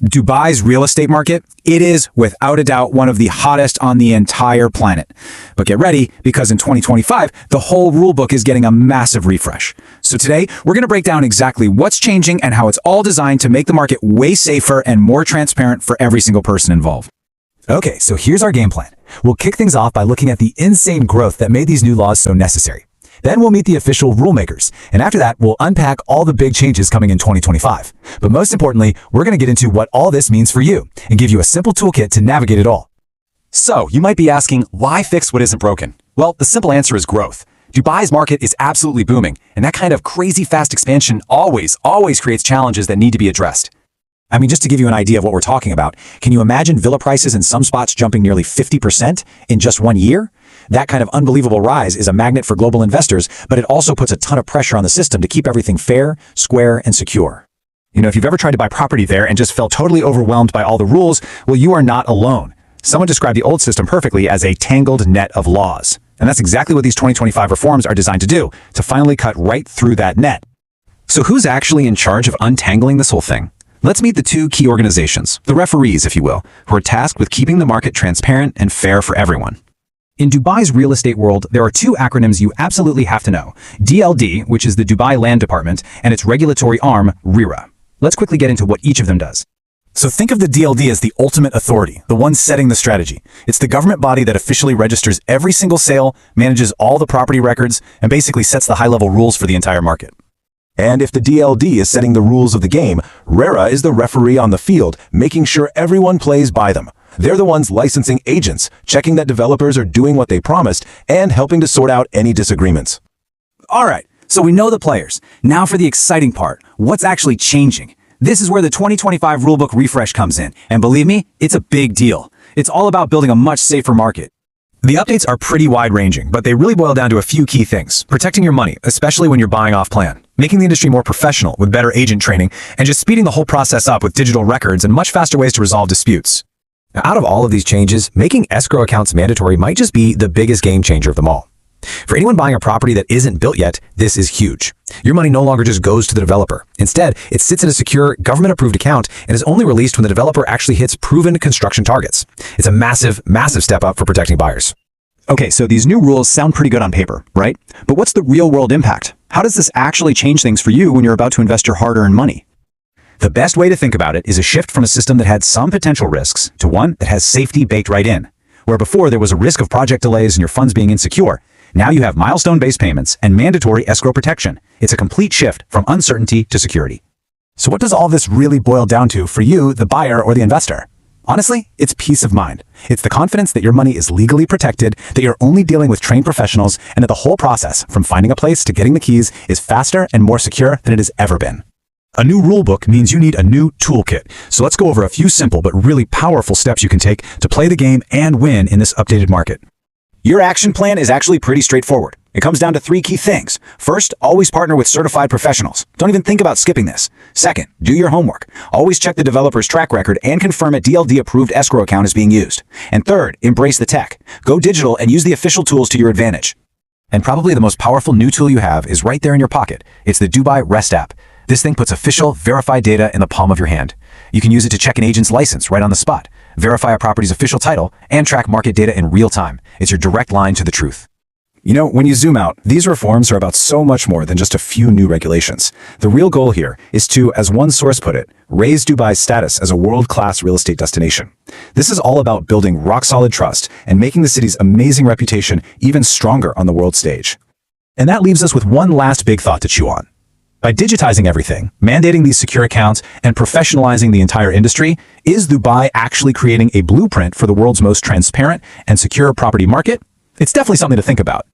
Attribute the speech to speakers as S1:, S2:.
S1: Dubai's real estate market, it is, without a doubt, one of the hottest on the entire planet. But get ready, because in 2025, the whole rulebook is getting a massive refresh. So today, we're going to break down exactly what's changing and how it's all designed to make the market way safer and more transparent for every single person involved.
S2: Okay, so here's our game plan. We'll kick things off by looking at the insane growth that made these new laws so necessary. Then we'll meet the official rulemakers, and after that, we'll unpack all the big changes coming in 2025. But most importantly, we're going to get into what all this means for you and give you a simple toolkit to navigate it all.
S3: So, you might be asking, why fix what isn't broken? Well, the simple answer is growth. Dubai's market is absolutely booming, and that kind of crazy fast expansion always creates challenges that need to be addressed.
S2: I mean, just to give you an idea of what we're talking about, can you imagine villa prices in some spots jumping nearly 50% in just 1 year? That kind of unbelievable rise is a magnet for global investors, but it also puts a ton of pressure on the system to keep everything fair, square, and secure.
S4: You know, if you've ever tried to buy property there and just felt totally overwhelmed by all the rules, well, you are not alone. Someone described the old system perfectly as a tangled net of laws. And that's exactly what these 2025 reforms are designed to do, to finally cut right through that net.
S3: So who's actually in charge of untangling this whole thing? Let's meet the two key organizations, the referees, if you will, who are tasked with keeping the market transparent and fair for everyone.
S1: In Dubai's real estate world, there are two acronyms you absolutely have to know. DLD, which is the Dubai Land Department, and its regulatory arm, RERA. Let's quickly get into what each of them does.
S2: So think of the DLD as the ultimate authority, the one setting the strategy. It's the government body that officially registers every single sale, manages all the property records, and basically sets the high-level rules for the entire market.
S5: And if the DLD is setting the rules of the game, RERA is the referee on the field, making sure everyone plays by them. They're the ones licensing agents, checking that developers are doing what they promised, and helping to sort out any disagreements.
S1: All right, so we know the players. Now for the exciting part, what's actually changing? This is where the 2025 rulebook refresh comes in, and believe me, it's a big deal. It's all about building a much safer market.
S4: The updates are pretty wide-ranging, but they really boil down to a few key things. Protecting your money, especially when you're buying off-plan. Making the industry more professional with better agent training, and just speeding the whole process up with digital records and much faster ways to resolve disputes.
S2: Now, out of all of these changes, making escrow accounts mandatory might just be the biggest game changer of them all. For anyone buying a property that isn't built yet, this is huge. Your money no longer just goes to the developer. Instead, it sits in a secure, government-approved account and is only released when the developer actually hits proven construction targets. It's a massive, massive step up for protecting buyers.
S4: Okay, so these new rules sound pretty good on paper, right? But what's the real-world impact? How does this actually change things for you when you're about to invest your hard-earned money?
S1: The best way to think about it is a shift from a system that had some potential risks to one that has safety baked right in. Where before there was a risk of project delays and your funds being insecure, now you have milestone-based payments and mandatory escrow protection. It's a complete shift from uncertainty to security.
S2: So what does all this really boil down to for you, the buyer or the investor? Honestly, it's peace of mind. It's the confidence that your money is legally protected, that you're only dealing with trained professionals, and that the whole process, from finding a place to getting the keys, is faster and more secure than it has ever been.
S4: A new rulebook means you need a new toolkit. So let's go over a few simple but really powerful steps you can take to play the game and win in this updated market.
S1: Your action plan is actually pretty straightforward. It comes down to three key things. First, always partner with certified professionals. Don't even think about skipping this. Second, do your homework. Always check the developer's track record and confirm a DLD-approved escrow account is being used. And third, embrace the tech. Go digital and use the official tools to your advantage.
S2: And probably the most powerful new tool you have is right there in your pocket. It's the Dubai REST app. This thing puts official, verified data in the palm of your hand. You can use it to check an agent's license right on the spot, verify a property's official title, and track market data in real time. It's your direct line to the truth.
S4: You know, when you zoom out, these reforms are about so much more than just a few new regulations. The real goal here is to, as one source put it, raise Dubai's status as a world-class real estate destination. This is all about building rock-solid trust and making the city's amazing reputation even stronger on the world stage. And that leaves us with one last big thought to chew on. By digitizing everything, mandating these secure accounts, and professionalizing the entire industry, is Dubai actually creating a blueprint for the world's most transparent and secure property market? It's definitely something to think about.